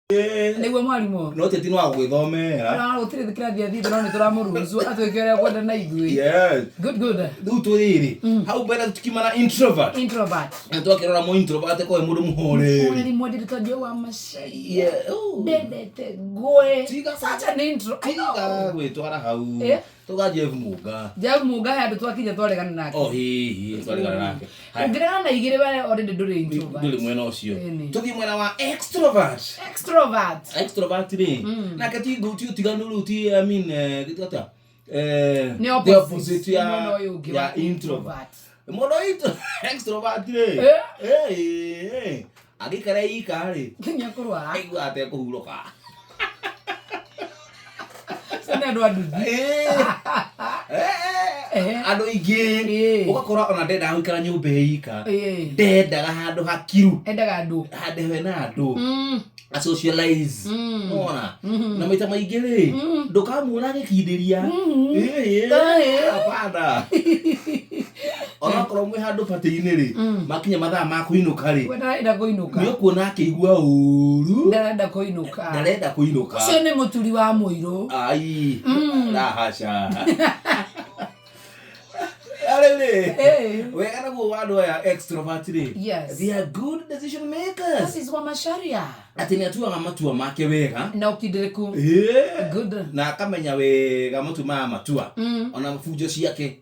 Nĩguo mwarimo. No teti no agwĩthomera. Na gũtirĩ thikĩrathi athithũ no nĩ tũramũrunzwo atwĩkĩre kwenda na ithuĩ. Yes. Good. Rĩu tũrĩrĩ. Hau mbere tukiuma na introvert. Na twakĩrora mo introvert ko mũndũ mũhoreri. Mũhoreri mwendete tondũ wa Macharia. Ndendete ngwe. Such an intro. Tiga gwĩtwara hau. Tuga Jeff Muga. Jeff Muga andũ twakinya twaregana nake. Hihi twaregana nake. Ngĩregana na igĩrĩ wale already ndũrĩ introvert. Ndũrĩ mwena ũcio. Tũthiĩ mwena wa extrovert. Extrovert rĩ. Nake ti tiganu rĩu ti I mean gĩtata. The opposite ya introvert. Mũndũ extrovert rĩ. Agĩkara ika rĩ. Kinya kũrwara. Aigua ate kũhurũka. Andũ aduthi. Andũ ingĩ ũgakora ona ndenda gũikara nyũmba ika. Ndendaga handũ hakiru. Endaga andũ. Handũ hena andũ. A socialize. Unaona? Na maita maingĩ rĩ ndũkamuona gĩkindĩria. Hapana. Ona korwo mwĩ handũ patĩ-inĩ rĩ makinya mathaa ma kũinũka rĩ. Ndarenda kũinũka. Nĩ ũkuona akĩigua ũru. Ndarenda kũinũka. Ndarenda kũinũka. Ũcio nĩ mũturi wa mũirũ. Ai. Rahaca. Wega naguo andũ aya extrovert rĩ. Yes. They are good decision makers. This is what Macharia. Atĩ nĩ atuaga matua make wega. Na ũkindĩrĩku. Good. Na akamenya wega matua. Ona funjo ciake.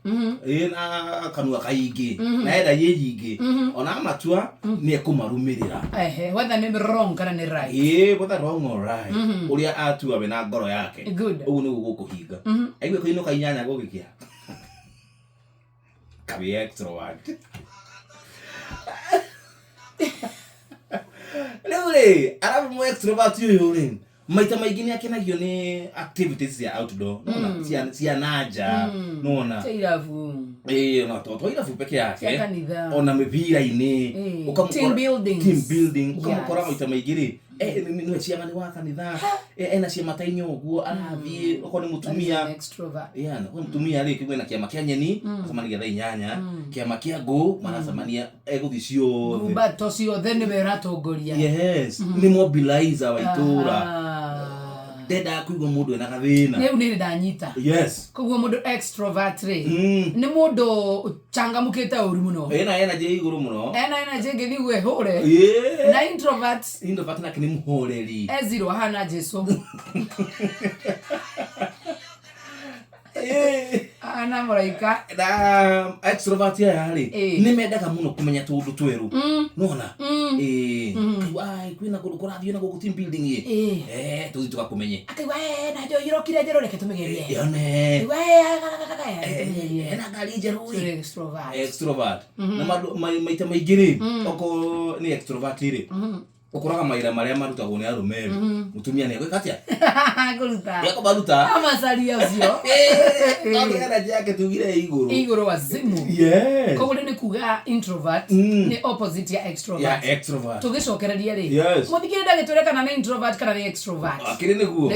Na kanua kaingĩ. Na enda yeyingĩ. Ona matua nĩ ekũmarũmĩrĩra. Whether nĩ wrong kana nĩ right. Whether wrong or right. Ũrĩa atua we na ngoro yake. Good. Ũguo nĩguo gũkũhinga. Aigua kũinũka inyanya gũgĩkĩa. Kabi extrovert. Leo arabu mo extrovert yule. Maita maingĩ nĩ akenagio nĩ activities cia outdoor. Unaona? Cia nanja. Unaona? Irabu. Na to irabu peke yake. Ona mĩbira-inĩ. Team building. Ukamukora maita maingĩ rĩ. Nĩ ciama nĩ wa kanitha. Ena ciama tainyo ũguo arathiĩ okorwo nĩ mũtumia. Extrovert. Kwa mũtumia rĩ kĩmwe na kĩama kĩa nyeni, acemanagia thaa inyanya, kĩama kĩa ngũ, maracemania egũthiĩ ciothe. Ngumbato ciothe nĩwe ũratongoria. Yes, nĩ mobilizer wa itũũra. Ndenda kũigua mũndũ ena gathĩna. Rĩu nĩ ndanyita. Yes. Koguo mũndũ extrovert rĩ. Nĩ mũndũ changamũkĩte ũru mũno. Ena energy igũrũ mũno. Ena energy ngĩthiĩ gwĩhũre. Na introvert nake nĩ mũhoreri. Zero hana Jesu. Ana mũraika. Na extrovert ya rĩ nĩ mendaga mũno kũmenya tũndũ twerũ. Nona? Ai kwĩna kũndũ kũrathiĩ na gũkũ team building ĩ. Tũthiĩ tũgakũmenye. Akaiwa na njo irokire njerũ reke tũmĩgerie. Yone. Ena ngari njerũ extrovert. Extrovert. Na maita maingĩ rĩ okorwo nĩ extrovert rĩ ũkoraga maira marĩa marutagwo nĩ arũme mũtumia nĩ gwĩka atĩa? Kũruta. Nĩ akũmaruta. Macharia ũcio. Tondũ energy yake tugire igũrũ. Igũrũ wa zimu. Yes. Koguo nĩ kuga introvert nĩ opposite ya extrovert. Ya extrovert. Tũgĩcokereria rĩ. Mũthikĩrĩria ndagĩtwĩra kana nĩ introvert kana nĩ extrovert. Akĩrĩ nĩguo.